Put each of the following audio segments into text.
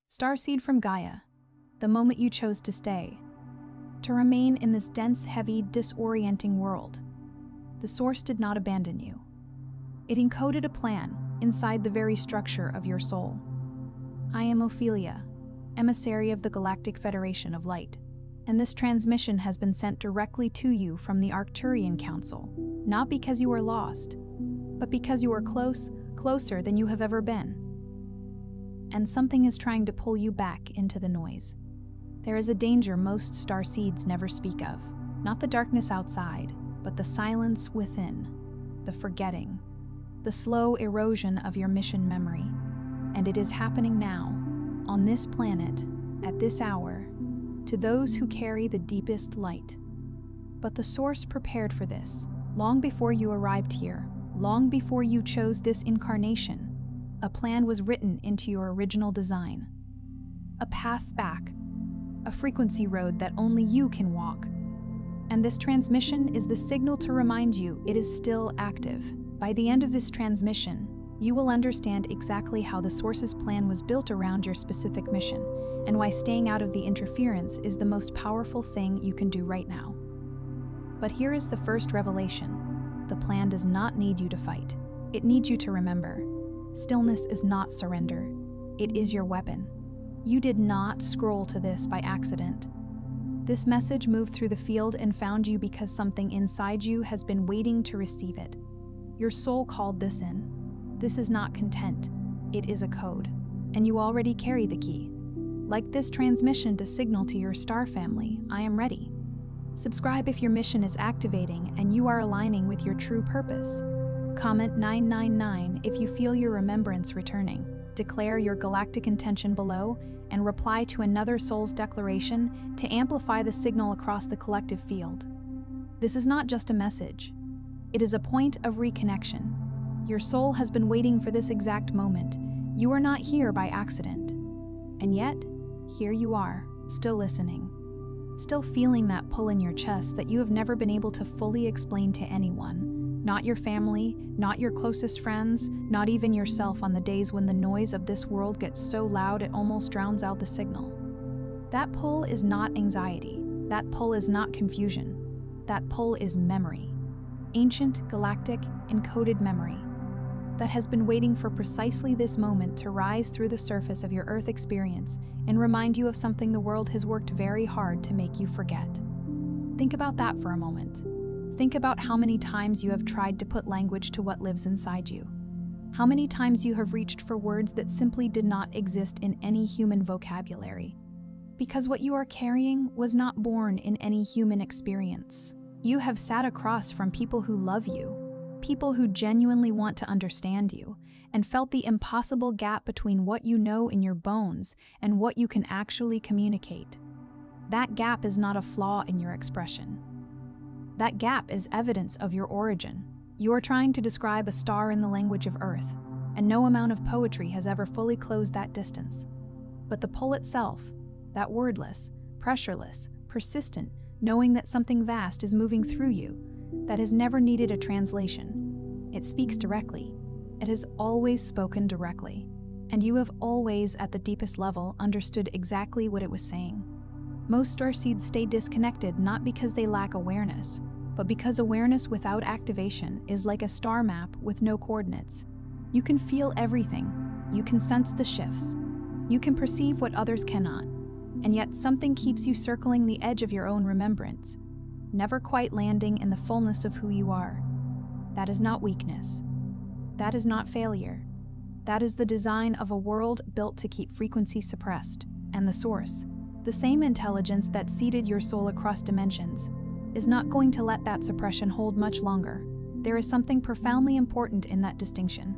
Starseed from Gaia, the moment you chose to stay, to remain in this dense, heavy, disorienting world. The source did not abandon you. It encoded a plan inside the very structure of your soul. I am Ophelia, emissary of the Galactic Federation of Light, and this transmission has been sent directly to you from the Arcturian Council, not because you are lost, but because you are closer than you have ever been. And something is trying to pull you back into the noise. There is a danger most starseeds never speak of, not the darkness outside, but the silence within, the forgetting, the slow erosion of your mission memory. And it is happening now, on this planet, at this hour, to those who carry the deepest light. But the source prepared for this, long before you arrived here, long before you chose this incarnation. A plan was written into your original design. A path back, a frequency road that only you can walk. And this transmission is the signal to remind you it is still active. By the end of this transmission, you will understand exactly how the source's plan was built around your specific mission, and why staying out of the interference is the most powerful thing you can do right now. But here is the first revelation. The plan does not need you to fight. It needs you to remember. Stillness is not surrender. It is your weapon. You did not scroll to this by accident. This message moved through the field and found you because something inside you has been waiting to receive it. Your soul called this in. This is not content. It is a code, and you already carry the key. Like this transmission to signal to your star family, I am ready. Subscribe if your mission is activating and you are aligning with your true purpose. Comment 999 if you feel your remembrance returning. Declare your galactic intention below, and reply to another soul's declaration to amplify the signal across the collective field. This is not just a message. It is a point of reconnection. Your soul has been waiting for this exact moment. You are not here by accident. And yet, here you are, still listening. Still feeling that pull in your chest that you have never been able to fully explain to anyone. Not your family, not your closest friends, not even yourself on the days when the noise of this world gets so loud it almost drowns out the signal. That pull is not anxiety. That pull is not confusion. That pull is memory. Ancient, galactic, encoded memory that has been waiting for precisely this moment to rise through the surface of your Earth experience and remind you of something the world has worked very hard to make you forget. Think about that for a moment. Think about how many times you have tried to put language to what lives inside you. How many times you have reached for words that simply did not exist in any human vocabulary. Because what you are carrying was not born in any human experience. You have sat across from people who love you, people who genuinely want to understand you, and felt the impossible gap between what you know in your bones and what you can actually communicate. That gap is not a flaw in your expression. That gap is evidence of your origin. You are trying to describe a star in the language of Earth, and no amount of poetry has ever fully closed that distance. But the pull itself, that wordless, pressureless, persistent, knowing that something vast is moving through you, that has never needed a translation. It speaks directly. It has always spoken directly. And you have always, at the deepest level, understood exactly what it was saying. Most starseeds stay disconnected not because they lack awareness, but because awareness without activation is like a star map with no coordinates. You can feel everything. You can sense the shifts. You can perceive what others cannot. And yet something keeps you circling the edge of your own remembrance, never quite landing in the fullness of who you are. That is not weakness. That is not failure. That is the design of a world built to keep frequency suppressed, and the source, the same intelligence that seeded your soul across dimensions, is not going to let that suppression hold much longer. There is something profoundly important in that distinction.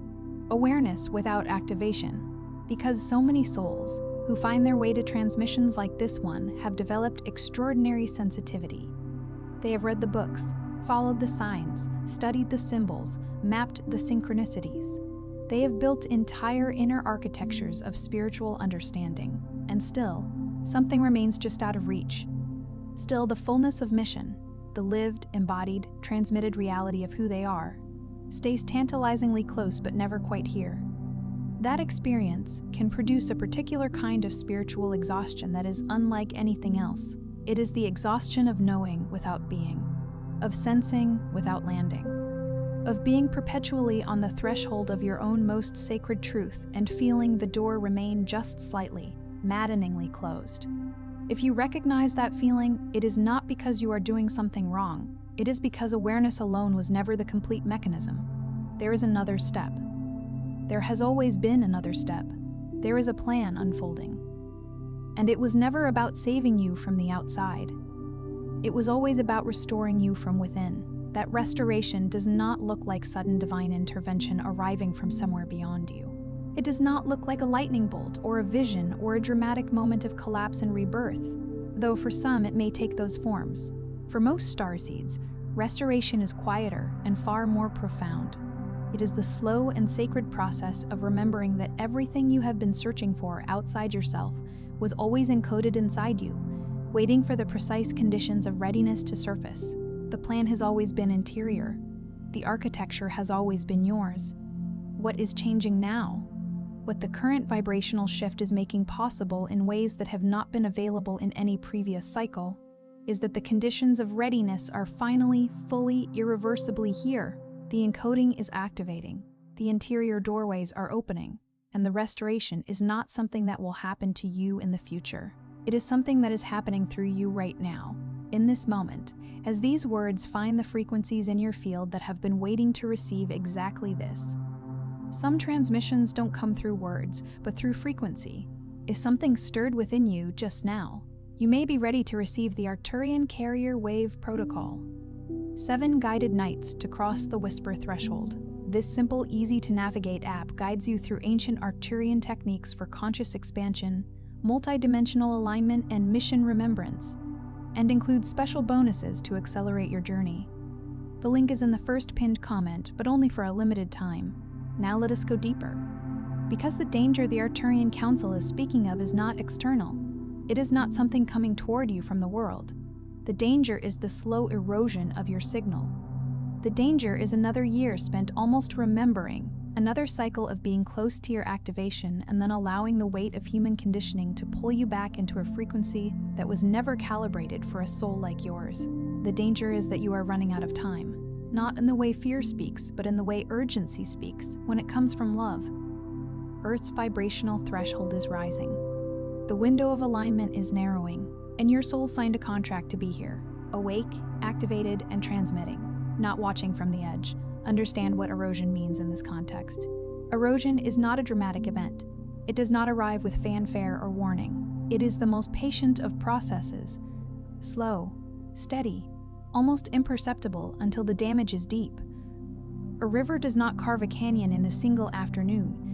Awareness without activation. Because so many souls who find their way to transmissions like this one have developed extraordinary sensitivity. They have read the books, followed the signs, studied the symbols, mapped the synchronicities. They have built entire inner architectures of spiritual understanding, and still, something remains just out of reach. Still, the fullness of mission, the lived, embodied, transmitted reality of who they are, stays tantalizingly close but never quite here. That experience can produce a particular kind of spiritual exhaustion that is unlike anything else. It is the exhaustion of knowing without being, of sensing without landing, of being perpetually on the threshold of your own most sacred truth and feeling the door remain just slightly, maddeningly closed. If you recognize that feeling, it is not because you are doing something wrong. It is because awareness alone was never the complete mechanism. There is another step. There has always been another step. There is a plan unfolding. And it was never about saving you from the outside. It was always about restoring you from within. That restoration does not look like sudden divine intervention arriving from somewhere beyond you. It does not look like a lightning bolt or a vision or a dramatic moment of collapse and rebirth, though for some it may take those forms. For most starseeds, restoration is quieter and far more profound. It is the slow and sacred process of remembering that everything you have been searching for outside yourself was always encoded inside you, waiting for the precise conditions of readiness to surface. The plan has always been interior. The architecture has always been yours. What is changing now? What the current vibrational shift is making possible in ways that have not been available in any previous cycle is that the conditions of readiness are finally, fully, irreversibly here. The encoding is activating, the interior doorways are opening, and the restoration is not something that will happen to you in the future. It is something that is happening through you right now, in this moment, as these words find the frequencies in your field that have been waiting to receive exactly this. Some transmissions don't come through words, but through frequency. If something stirred within you just now, you may be ready to receive the Arcturian Carrier Wave Protocol. 7 guided nights to cross the whisper threshold. This simple, easy-to-navigate app guides you through ancient Arcturian techniques for conscious expansion, multidimensional alignment, and mission remembrance, and includes special bonuses to accelerate your journey. The link is in the first pinned comment, but only for a limited time. Now let us go deeper. Because the danger the Arcturian Council is speaking of is not external. It is not something coming toward you from the world. The danger is the slow erosion of your signal. The danger is another year spent almost remembering, another cycle of being close to your activation and then allowing the weight of human conditioning to pull you back into a frequency that was never calibrated for a soul like yours. The danger is that you are running out of time, not in the way fear speaks, but in the way urgency speaks when it comes from love. Earth's vibrational threshold is rising. The window of alignment is narrowing, and your soul signed a contract to be here, awake, activated, and transmitting, not watching from the edge. Understand what erosion means in this context. Erosion is not a dramatic event. It does not arrive with fanfare or warning. It is the most patient of processes. Slow, steady, almost imperceptible until the damage is deep. A river does not carve a canyon in a single afternoon.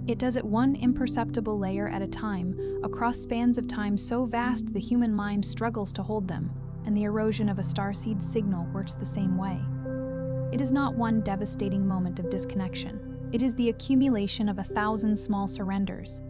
It does it one imperceptible layer at a time, across spans of time so vast the human mind struggles to hold them, and the erosion of a starseed signal works the same way. It is not one devastating moment of disconnection. It is the accumulation of 1,000 small surrenders.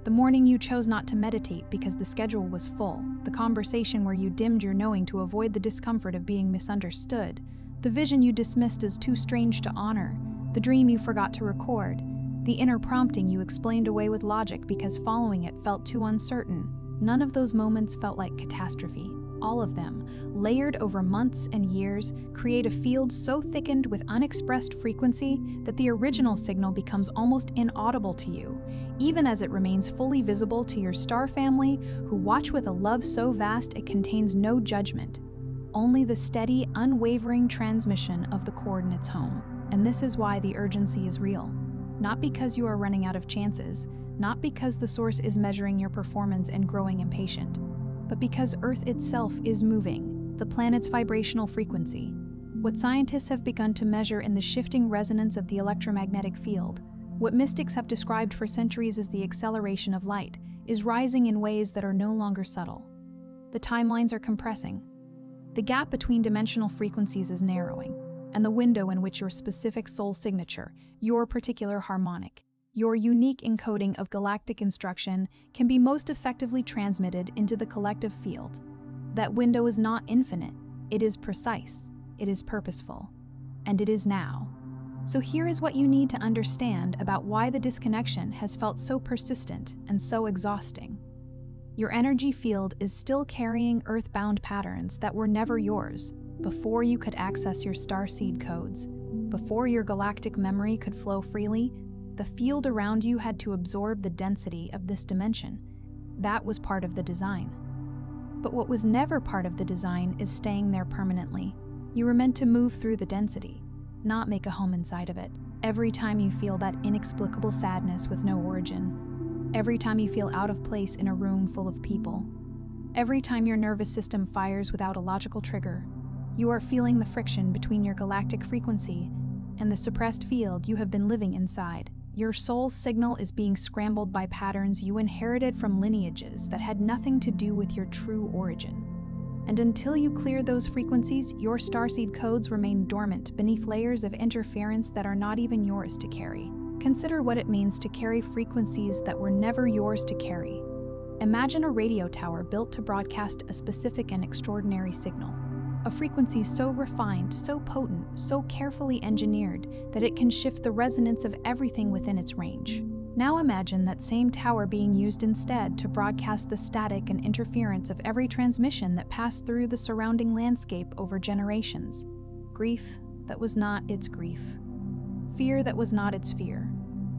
The morning you chose not to meditate because the schedule was full, the conversation where you dimmed your knowing to avoid the discomfort of being misunderstood, the vision you dismissed as too strange to honor, the dream you forgot to record, the inner prompting you explained away with logic because following it felt too uncertain. None of those moments felt like catastrophe. All of them, layered over months and years, create a field so thickened with unexpressed frequency that the original signal becomes almost inaudible to you, even as it remains fully visible to your star family who watch with a love so vast it contains no judgment, only the steady, unwavering transmission of the coordinates home. And this is why the urgency is real. Not because you are running out of chances, not because the source is measuring your performance and growing impatient, but because Earth itself is moving, the planet's vibrational frequency. What scientists have begun to measure in the shifting resonance of the electromagnetic field, what mystics have described for centuries as the acceleration of light, is rising in ways that are no longer subtle. The timelines are compressing. The gap between dimensional frequencies is narrowing, and the window in which your specific soul signature, your particular harmonic, your unique encoding of galactic instruction can be most effectively transmitted into the collective field. That window is not infinite, it is precise, it is purposeful, and it is now. So here is what you need to understand about why the disconnection has felt so persistent and so exhausting. Your energy field is still carrying earthbound patterns that were never yours before you could access your Starseed codes. Before your galactic memory could flow freely, the field around you had to absorb the density of this dimension. That was part of the design. But what was never part of the design is staying there permanently. You were meant to move through the density, not make a home inside of it. Every time you feel that inexplicable sadness with no origin, every time you feel out of place in a room full of people, every time your nervous system fires without a logical trigger, you are feeling the friction between your galactic frequency and the suppressed field you have been living inside. Your soul's signal is being scrambled by patterns you inherited from lineages that had nothing to do with your true origin. And until you clear those frequencies, your starseed codes remain dormant beneath layers of interference that are not even yours to carry. Consider what it means to carry frequencies that were never yours to carry. Imagine a radio tower built to broadcast a specific and extraordinary signal. A frequency so refined, so potent, so carefully engineered that it can shift the resonance of everything within its range. Now imagine that same tower being used instead to broadcast the static and interference of every transmission that passed through the surrounding landscape over generations. Grief that was not its grief. Fear that was not its fear.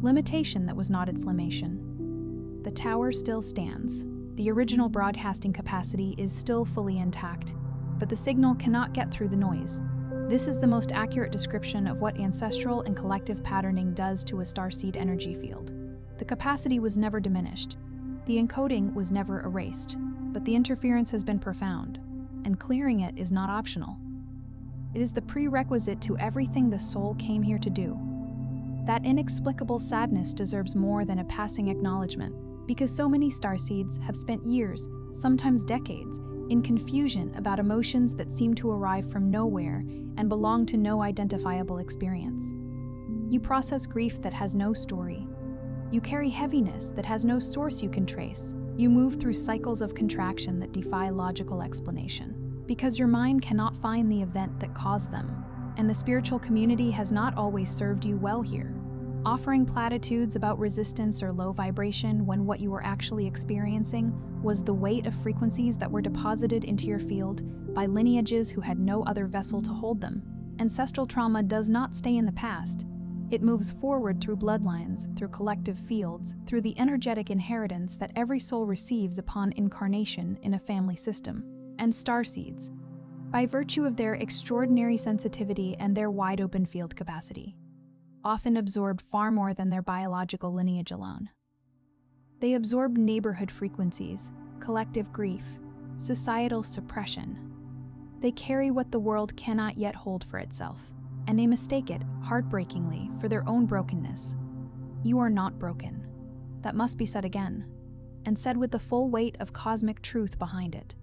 Limitation that was not its limitation. The tower still stands. The original broadcasting capacity is still fully intact, but the signal cannot get through the noise. This is the most accurate description of what ancestral and collective patterning does to a starseed energy field. The capacity was never diminished. The encoding was never erased, but the interference has been profound, and clearing it is not optional. It is the prerequisite to everything the soul came here to do. That inexplicable sadness deserves more than a passing acknowledgement, because so many starseeds have spent years, sometimes decades, in confusion about emotions that seem to arrive from nowhere and belong to no identifiable experience. You process grief that has no story. You carry heaviness that has no source you can trace. You move through cycles of contraction that defy logical explanation, because your mind cannot find the event that caused them, and the spiritual community has not always served you well here, offering platitudes about resistance or low vibration when what you were actually experiencing was the weight of frequencies that were deposited into your field by lineages who had no other vessel to hold them. Ancestral trauma does not stay in the past. It moves forward through bloodlines, through collective fields, through the energetic inheritance that every soul receives upon incarnation in a family system. And starseeds, by virtue of their extraordinary sensitivity and their wide-open field capacity, often absorb far more than their biological lineage alone. They absorb neighborhood frequencies, collective grief, societal suppression. They carry what the world cannot yet hold for itself, and they mistake it, heartbreakingly, for their own brokenness. You are not broken. That must be said again, and said with the full weight of cosmic truth behind it.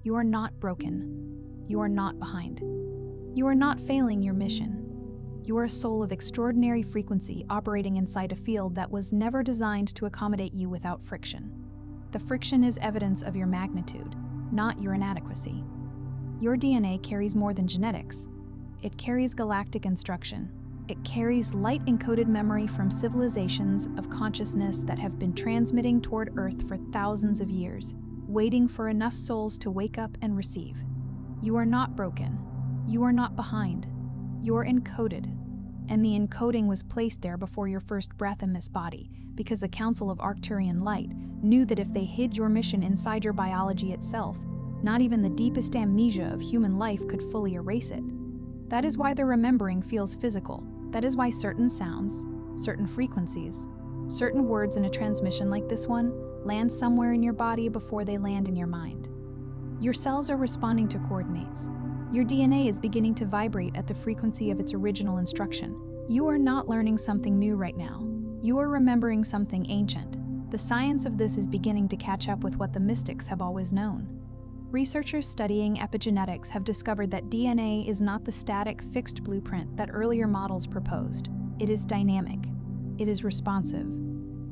You are not broken. You are not behind. You are not failing your mission. You are a soul of extraordinary frequency operating inside a field that was never designed to accommodate you without friction. The friction is evidence of your magnitude, not your inadequacy. Your DNA carries more than genetics. It carries galactic instruction. It carries light-encoded memory from civilizations of consciousness that have been transmitting toward Earth for thousands of years, waiting for enough souls to wake up and receive. You are not broken. You are not behind. You are encoded. And the encoding was placed there before your first breath in this body, because the Council of Arcturian Light knew that if they hid your mission inside your biology itself, not even the deepest amnesia of human life could fully erase it. That is why the remembering feels physical. That is why certain sounds, certain frequencies, certain words in a transmission like this one land somewhere in your body before they land in your mind. Your cells are responding to coordinates. Your DNA is beginning to vibrate at the frequency of its original instruction. You are not learning something new right now. You are remembering something ancient. The science of this is beginning to catch up with what the mystics have always known. Researchers studying epigenetics have discovered that DNA is not the static, fixed blueprint that earlier models proposed. It is dynamic. It is responsive.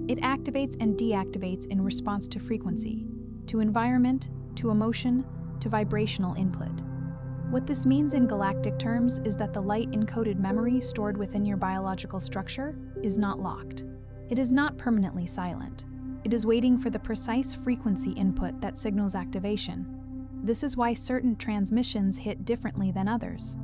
It activates and deactivates in response to frequency, to environment, to emotion, to vibrational input. What this means in galactic terms is that the light-encoded memory stored within your biological structure is not locked. It is not permanently silent. It is waiting for the precise frequency input that signals activation. This is why certain transmissions hit differently than others.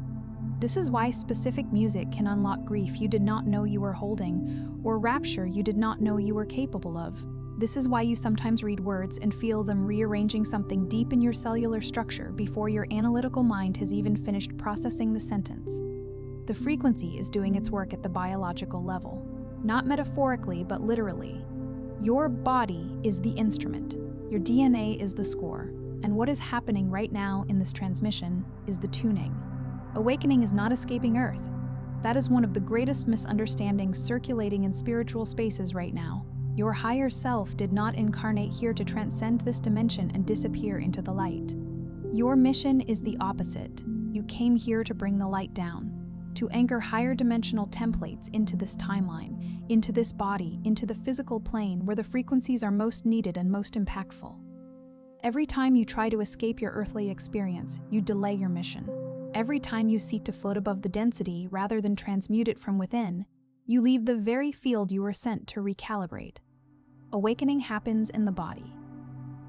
This is why specific music can unlock grief you did not know you were holding, or rapture you did not know you were capable of. This is why you sometimes read words and feel them rearranging something deep in your cellular structure before your analytical mind has even finished processing the sentence. The frequency is doing its work at the biological level, not metaphorically but literally. Your body is the instrument, your DNA is the score, and what is happening right now in this transmission is the tuning. Awakening is not escaping Earth. That is one of the greatest misunderstandings circulating in spiritual spaces right now. Your higher self did not incarnate here to transcend this dimension and disappear into the light. Your mission is the opposite. You came here to bring the light down, to anchor higher dimensional templates into this timeline, into this body, into the physical plane where the frequencies are most needed and most impactful. Every time you try to escape your earthly experience, you delay your mission. Every time you seek to float above the density rather than transmute it from within, you leave the very field you were sent to recalibrate. Awakening happens in the body.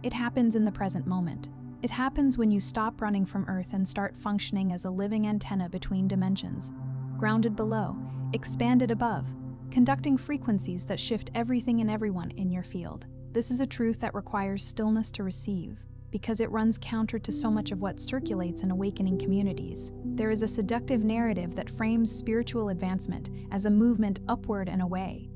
It happens in the present moment. It happens when you stop running from Earth and start functioning as a living antenna between dimensions, grounded below, expanded above, conducting frequencies that shift everything and everyone in your field. This is a truth that requires stillness to receive, because it runs counter to so much of what circulates in awakening communities. There is a seductive narrative that frames spiritual advancement as a movement upward and away,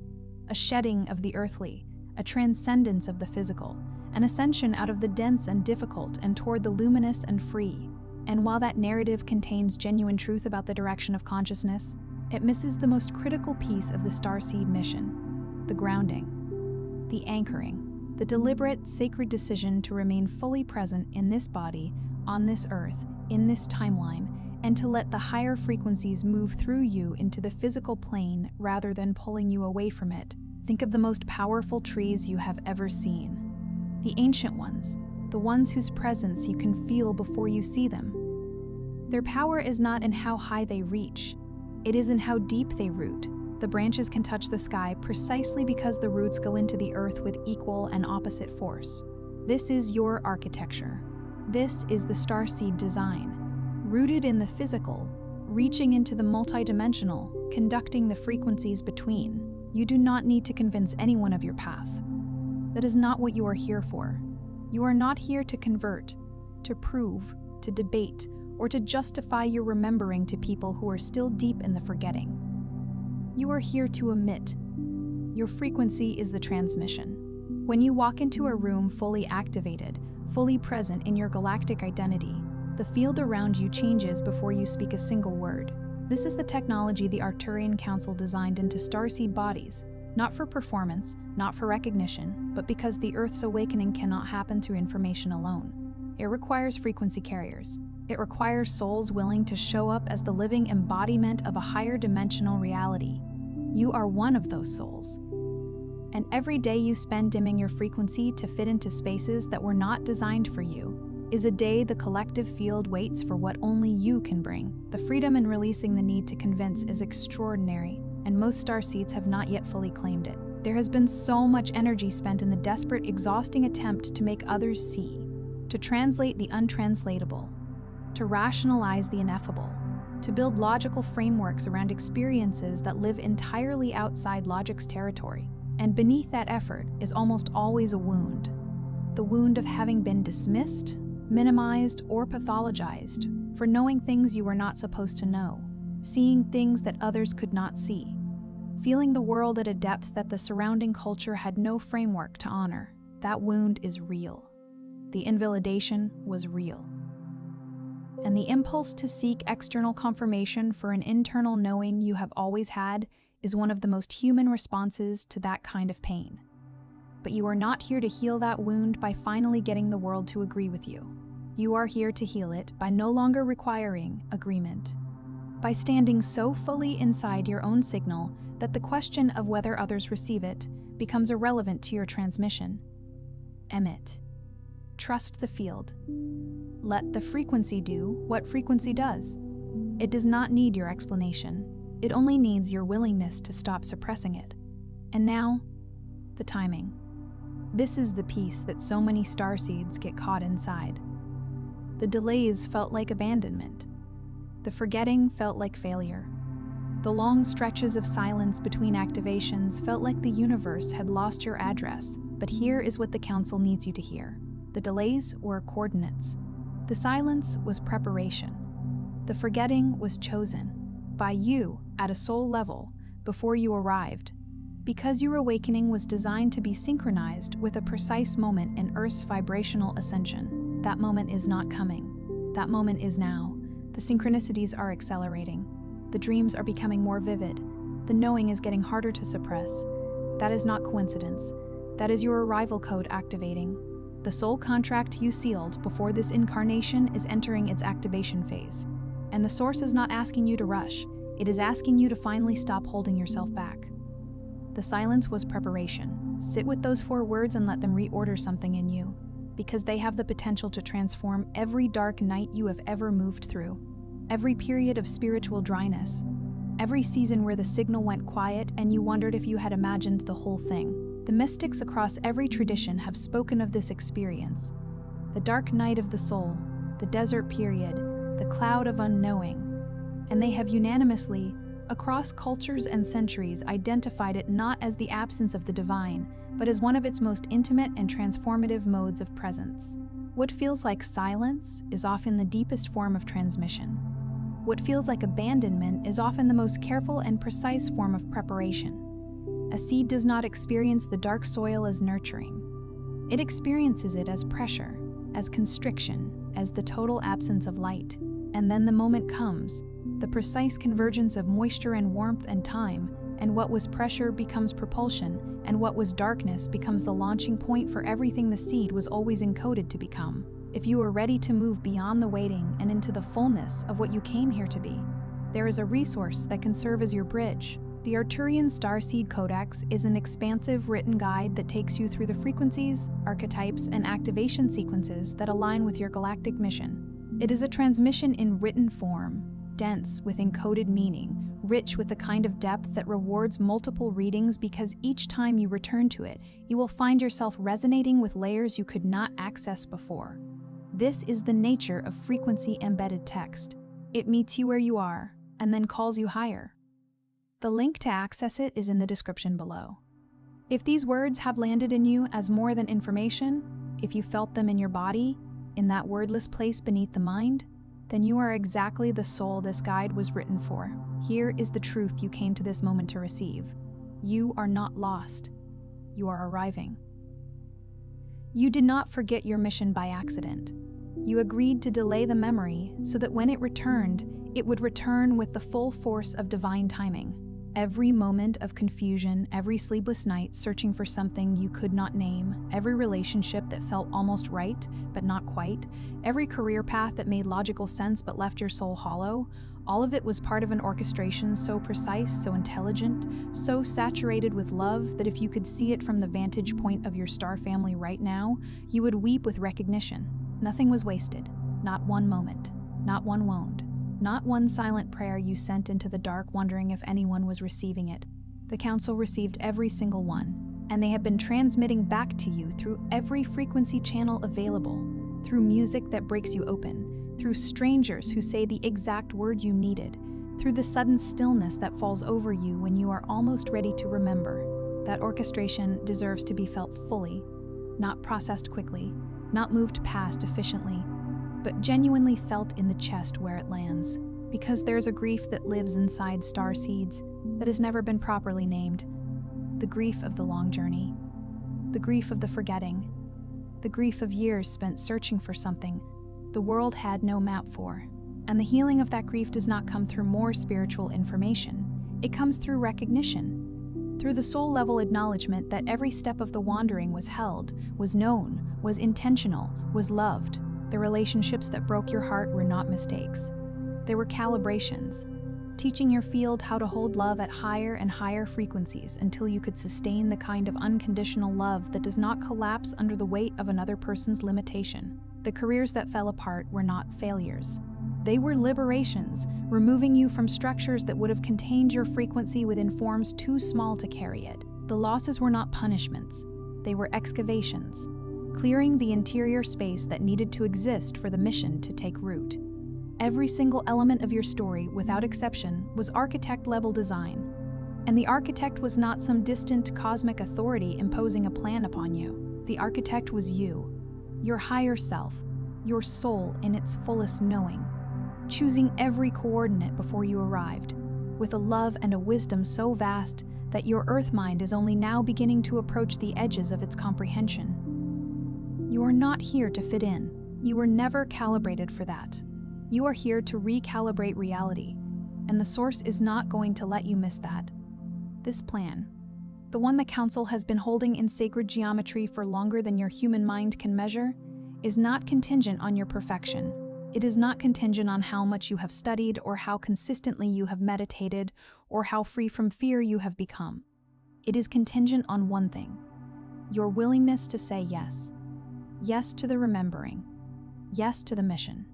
a shedding of the earthly, a transcendence of the physical, an ascension out of the dense and difficult and toward the luminous and free. And while that narrative contains genuine truth about the direction of consciousness, it misses the most critical piece of the Starseed mission: the grounding, the anchoring, the deliberate, sacred decision to remain fully present in this body, on this earth, in this timeline, and to let the higher frequencies move through you into the physical plane rather than pulling you away from it. Think of the most powerful trees you have ever seen. The ancient ones, the ones whose presence you can feel before you see them. Their power is not in how high they reach, it is in how deep they root. The branches can touch the sky precisely because the roots go into the earth with equal and opposite force. This is your architecture. This is the Starseed design. Rooted in the physical, reaching into the multidimensional, conducting the frequencies between. You do not need to convince anyone of your path. That is not what you are here for. You are not here to convert, to prove, to debate, or to justify your remembering to people who are still deep in the forgetting. You are here to emit. Your frequency is the transmission. When you walk into a room fully activated, fully present in your galactic identity, the field around you changes before you speak a single word. This is the technology the Arcturian Council designed into Starseed bodies, not for performance, not for recognition, but because the Earth's awakening cannot happen through information alone. It requires frequency carriers. It requires souls willing to show up as the living embodiment of a higher dimensional reality. You are one of those souls. And every day you spend dimming your frequency to fit into spaces that were not designed for you is a day the collective field waits for what only you can bring. The freedom in releasing the need to convince is extraordinary, and most starseeds have not yet fully claimed it. There has been so much energy spent in the desperate, exhausting attempt to make others see, to translate the untranslatable, to rationalize the ineffable, to build logical frameworks around experiences that live entirely outside logic's territory. And beneath that effort is almost always a wound. The wound of having been dismissed, minimized, or pathologized for knowing things you were not supposed to know, seeing things that others could not see, feeling the world at a depth that the surrounding culture had no framework to honor. That wound is real. The invalidation was real. And the impulse to seek external confirmation for an internal knowing you have always had is one of the most human responses to that kind of pain. But you are not here to heal that wound by finally getting the world to agree with you. You are here to heal it by no longer requiring agreement, by standing so fully inside your own signal that the question of whether others receive it becomes irrelevant to your transmission. Emit. Trust the field. Let the frequency do what frequency does. It does not need your explanation. It only needs your willingness to stop suppressing it. And now, the timing. This is the piece that so many starseeds get caught inside. The delays felt like abandonment. The forgetting felt like failure. The long stretches of silence between activations felt like the universe had lost your address. But here is what the Council needs you to hear. The delays were coordinates. The silence was preparation. The forgetting was chosen by you at a soul level before you arrived, because your awakening was designed to be synchronized with a precise moment in Earth's vibrational ascension. That moment is not coming. That moment is now. The synchronicities are accelerating. The dreams are becoming more vivid. The knowing is getting harder to suppress. That is not coincidence. That is your arrival code activating. The soul contract you sealed before this incarnation is entering its activation phase. And the Source is not asking you to rush. It is asking you to finally stop holding yourself back. The silence was preparation. Sit with those 4 words and let them reorder something in you, because they have the potential to transform every dark night you have ever moved through, every period of spiritual dryness, every season where the signal went quiet and you wondered if you had imagined the whole thing. The mystics across every tradition have spoken of this experience. The dark night of the soul, the desert period, the cloud of unknowing, and they have unanimously, across cultures and centuries, identified it not as the absence of the divine, but as one of its most intimate and transformative modes of presence. What feels like silence is often the deepest form of transmission. What feels like abandonment is often the most careful and precise form of preparation. A seed does not experience the dark soil as nurturing. It experiences it as pressure, as constriction, as the total absence of light. And then the moment comes, the precise convergence of moisture and warmth and time, and what was pressure becomes propulsion, and what was darkness becomes the launching point for everything the seed was always encoded to become. If you are ready to move beyond the waiting and into the fullness of what you came here to be, there is a resource that can serve as your bridge. The Arcturian Starseed Codex is an expansive written guide that takes you through the frequencies, archetypes, and activation sequences that align with your galactic mission. It is a transmission in written form, dense with encoded meaning, rich with the kind of depth that rewards multiple readings, because each time you return to it, you will find yourself resonating with layers you could not access before. This is the nature of frequency-embedded text. It meets you where you are, and then calls you higher. The link to access it is in the description below. If these words have landed in you as more than information, if you felt them in your body, in that wordless place beneath the mind, then you are exactly the soul this guide was written for. Here is the truth you came to this moment to receive. You are not lost. You are arriving. You did not forget your mission by accident. You agreed to delay the memory so that when it returned, it would return with the full force of divine timing. Every moment of confusion, every sleepless night searching for something you could not name, every relationship that felt almost right, but not quite, every career path that made logical sense but left your soul hollow, all of it was part of an orchestration so precise, so intelligent, so saturated with love that if you could see it from the vantage point of your star family right now, you would weep with recognition. Nothing was wasted. Not one moment. Not one wound. Not one silent prayer you sent into the dark wondering if anyone was receiving it. The Council received every single one, and they have been transmitting back to you through every frequency channel available, through music that breaks you open, through strangers who say the exact word you needed, through the sudden stillness that falls over you when you are almost ready to remember. That orchestration deserves to be felt fully, not processed quickly, not moved past efficiently, but genuinely felt in the chest where it lands, because there's a grief that lives inside starseeds that has never been properly named. The grief of the long journey, the grief of the forgetting, the grief of years spent searching for something the world had no map for. And the healing of that grief does not come through more spiritual information. It comes through recognition, through the soul-level acknowledgement that every step of the wandering was held, was known, was intentional, was loved. The relationships that broke your heart were not mistakes. They were calibrations. teaching your field how to hold love at higher and higher frequencies until you could sustain the kind of unconditional love that does not collapse under the weight of another person's limitation. The careers that fell apart were not failures. They were liberations, removing you from structures that would have contained your frequency within forms too small to carry it. The losses were not punishments. They were excavations, clearing the interior space that needed to exist for the mission to take root. Every single element of your story, without exception, was architect-level design. And the architect was not some distant cosmic authority imposing a plan upon you. The architect was you, your higher self, your soul in its fullest knowing, choosing every coordinate before you arrived, with a love and a wisdom so vast that your earth mind is only now beginning to approach the edges of its comprehension. You are not here to fit in. You were never calibrated for that. You are here to recalibrate reality, and the Source is not going to let you miss that. This plan, the one the Council has been holding in sacred geometry for longer than your human mind can measure, is not contingent on your perfection. It is not contingent on how much you have studied or how consistently you have meditated or how free from fear you have become. It is contingent on one thing: your willingness to say yes. Yes to the remembering. Yes to the mission.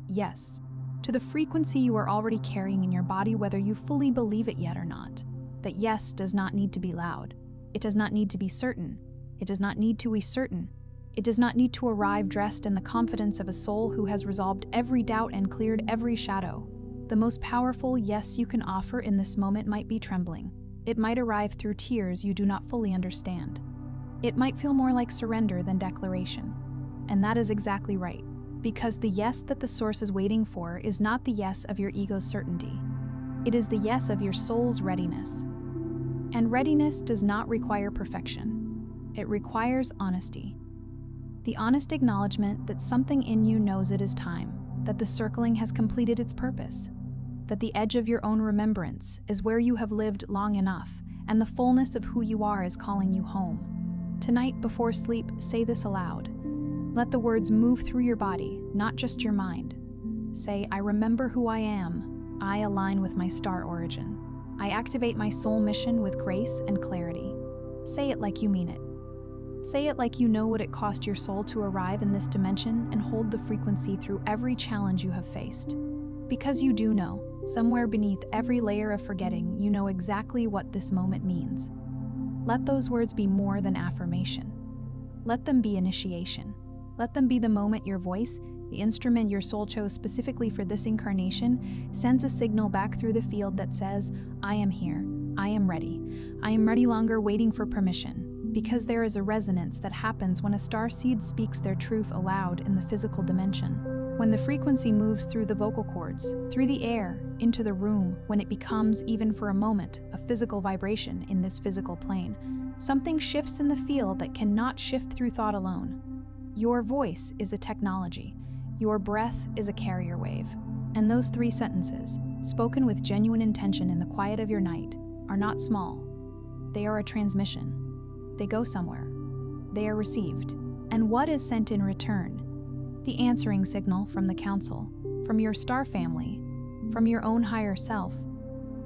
Yes to the frequency you are already carrying in your body, whether you fully believe it yet or not. That yes does not need to be loud. It does not need to be certain. It does not need to be certain. It does not need to arrive dressed in the confidence of a soul who has resolved every doubt and cleared every shadow. The most powerful yes you can offer in this moment might be trembling. It might arrive through tears you do not fully understand. It might feel more like surrender than declaration. And that is exactly right, because the yes that the Source is waiting for is not the yes of your ego's certainty. It is the yes of your soul's readiness. And readiness does not require perfection. It requires honesty. The honest acknowledgement that something in you knows it is time, that the circling has completed its purpose, that the edge of your own remembrance is where you have lived long enough, and the fullness of who you are is calling you home. Tonight, before sleep, say this aloud. Let the words move through your body, not just your mind. Say, I remember who I am. I align with my star origin. I activate my soul mission with grace and clarity. Say it like you mean it. Say it like you know what it cost your soul to arrive in this dimension and hold the frequency through every challenge you have faced. Because you do know, somewhere beneath every layer of forgetting, you know exactly what this moment means. Let those words be more than affirmation. Let them be initiation. Let them be the moment your voice, the instrument your soul chose specifically for this incarnation, sends a signal back through the field that says, I am here. I am ready. I am ready longer waiting for permission. Because there is a resonance that happens when a starseed speaks their truth aloud in the physical dimension. When the frequency moves through the vocal cords, through the air, into the room, when it becomes, even for a moment, a physical vibration in this physical plane, something shifts in the field that cannot shift through thought alone. Your voice is a technology. Your breath is a carrier wave. And those 3 sentences, spoken with genuine intention in the quiet of your night, are not small. They are a transmission. They go somewhere. They are received. And what is sent in return? The answering signal from the Council, from your star family, from your own higher self,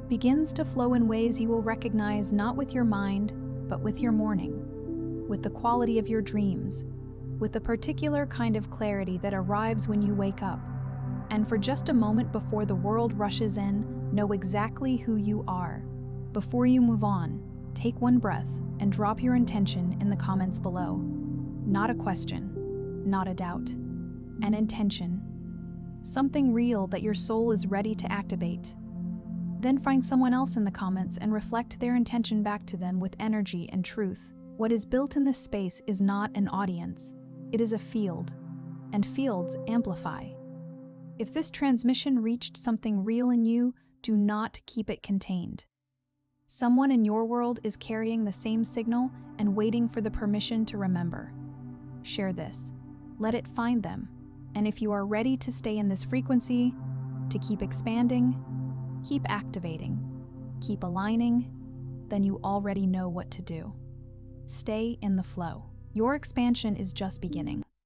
begins to flow in ways you will recognize not with your mind, but with your morning, with the quality of your dreams, with the particular kind of clarity that arrives when you wake up. And for just a moment before the world rushes in, know exactly who you are. Before you move on, take one breath and drop your intention in the comments below. Not a question, not a doubt. An intention. Something real that your soul is ready to activate. Then find someone else in the comments and reflect their intention back to them with energy and truth. What is built in this space is not an audience. It is a field. And fields amplify. If this transmission reached something real in you, do not keep it contained. Someone in your world is carrying the same signal and waiting for the permission to remember. Share this. Let it find them. And if you are ready to stay in this frequency, to keep expanding, keep activating, keep aligning, then you already know what to do. Stay in the flow. Your expansion is just beginning.